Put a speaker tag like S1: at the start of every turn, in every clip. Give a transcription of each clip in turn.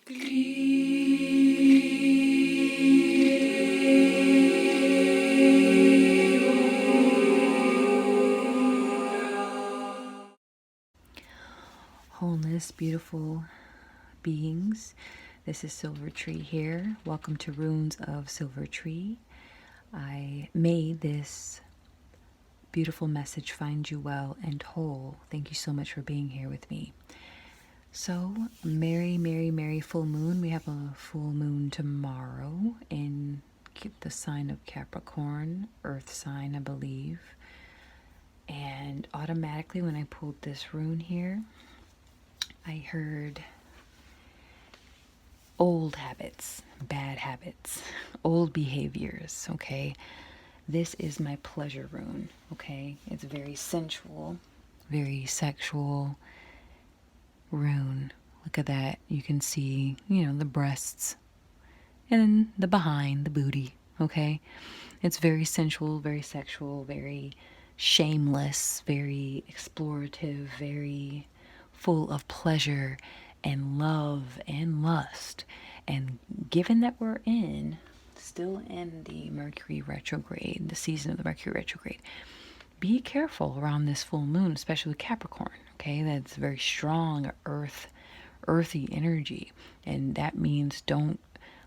S1: Wholeness, beautiful beings. This is Silvertree here. Welcome to Runes of Silvertree. I made this beautiful message find you well and whole. Thank you so much for being here with me. So, merry, merry, merry full moon. We have a full moon tomorrow in the sign of Capricorn, earth sign, I believe. And automatically when I pulled this rune here, I heard old habits, bad habits, old behaviors, okay? This is my pleasure rune, okay? It's very sensual, very sexual rune. Look at that. You can see, the breasts and the behind, the booty, okay? It's very sensual, very sexual, very shameless, very explorative, very full of pleasure and love and lust. And given that we're still in the Mercury retrograde, the season of the Mercury retrograde, be careful around this full moon, especially with Capricorn, okay? That's very strong earthy energy. And that means don't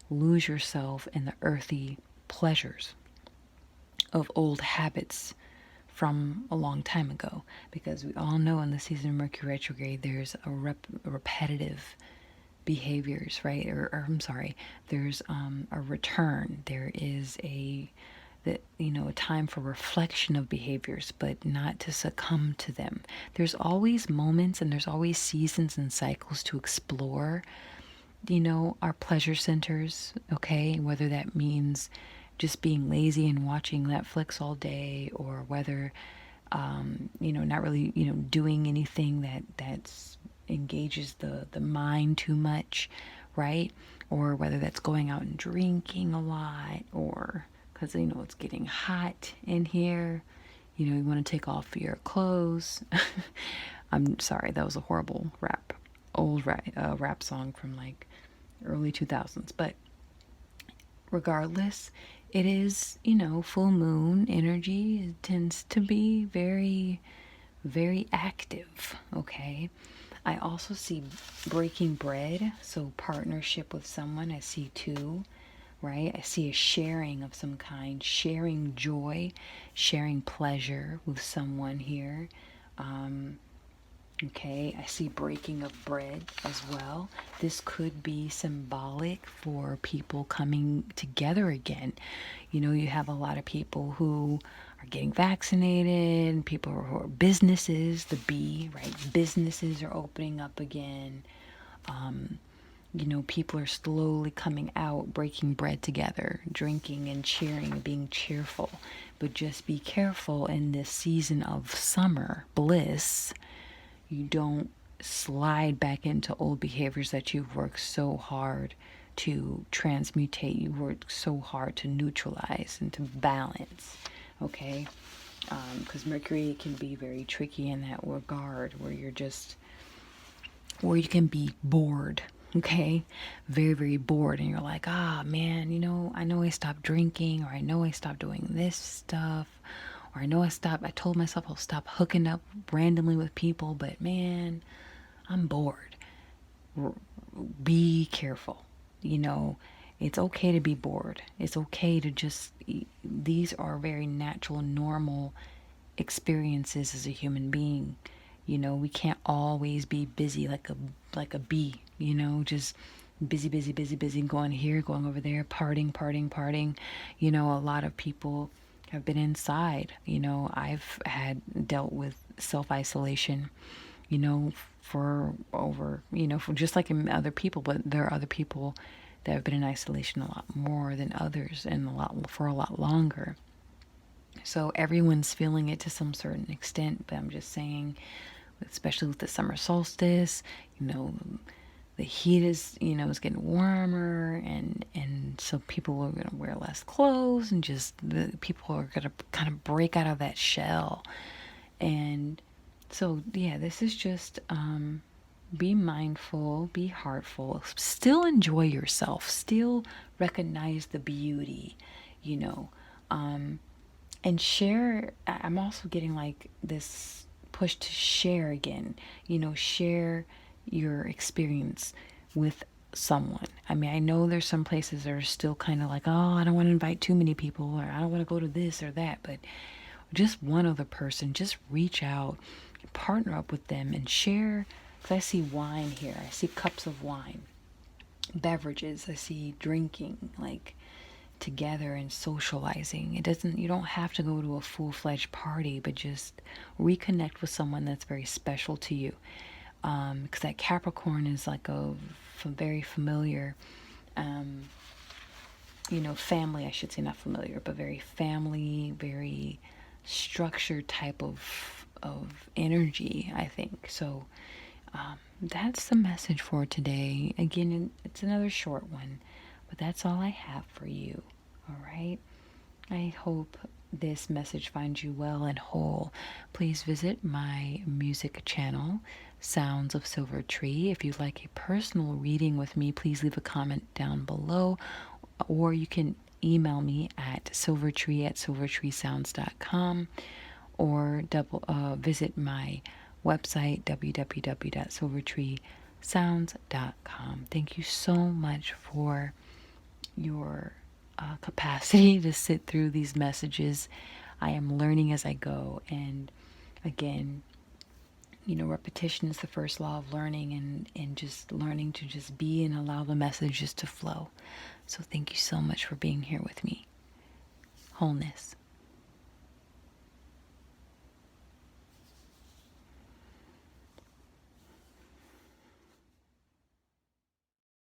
S1: lose yourself in the earthy pleasures of old habits from a long time ago, because we all know in the season of Mercury retrograde there's a repetitive behaviors, right? Or I'm sorry, there's a return. There is a time for reflection of behaviors, but not to succumb to them. There's always moments and there's always seasons and cycles to explore, our pleasure centers, okay? Whether that means just being lazy and watching Netflix all day, or whether, not really, doing anything that's engages the mind too much, right? Or whether that's going out and drinking a lot, or because, it's getting hot in here, you want to take off your clothes. I'm sorry, that was a horrible old rap song from like early 2000s, but regardless, it is, full moon energy. It tends to be very, very active, okay? I also see breaking bread, so partnership with someone. I see two, right? I see a sharing of some kind, sharing joy, sharing pleasure with someone here. Okay, I see breaking of bread as well. This could be symbolic for people coming together again. You have a lot of people who are getting vaccinated, people who are businesses, the B, right? Businesses are opening up again. People are slowly coming out, breaking bread together, drinking and cheering, being cheerful. But just be careful in this season of summer bliss. You don't slide back into old behaviors that you've worked so hard to transmutate. You worked so hard to neutralize and to balance, okay? Because Mercury can be very tricky in that regard, where you can be bored, okay? Very, very bored, and you're like, man, I know I stopped drinking, or I know I stopped doing this stuff, or I told myself I'll stop hooking up randomly with people, but man, I'm bored. Be careful. It's okay to be bored. It's okay to these are very natural, normal experiences as a human being. We can't always be busy like a bee, just busy, busy, busy, busy, going here, going over there, partying. A lot of people have been inside. I've dealt with self-isolation, for over, for just like other people, but there are other people that have been in isolation a lot more than others, and for a lot longer. So everyone's feeling it to some certain extent, but I'm just saying, especially with the summer solstice, the heat is, is getting warmer, and so people are going to wear less clothes, and just people are going to kind of break out of that shell. And so, yeah, this is just be mindful, be heartful, still enjoy yourself, still recognize the beauty, you know, and share. I'm also getting like this push to share again, you know, share your experience with someone. I mean, I know there's some places that are still kind of like, oh, I don't want to invite too many people, or I don't want to go to this or that, but just one other person, just reach out, partner up with them and share. Because I see wine here, I see cups of wine, beverages, I see drinking, like together and socializing. It doesn't, you don't have to go to a full-fledged party, but just reconnect with someone that's very special to you. Because that Capricorn is like a very familiar, you know, family, I should say, not familiar, but very family, very structured type of energy, I think. So that's the message for today. Again, it's another short one, but that's all I have for you. All right. I hope this message finds you well and whole. Please visit my music channel, Sounds of Silvertree. If you'd like a personal reading with me, please leave a comment down below, or you can email me at silvertree@silvertreesounds.com, or visit my website, www.silvertreesounds.com. Thank you so much for your capacity to sit through these messages. I am learning as I go, and again, you know, repetition is the first law of learning, and just learning to just be and allow the messages to flow. So thank you so much for being here with me. Wholeness.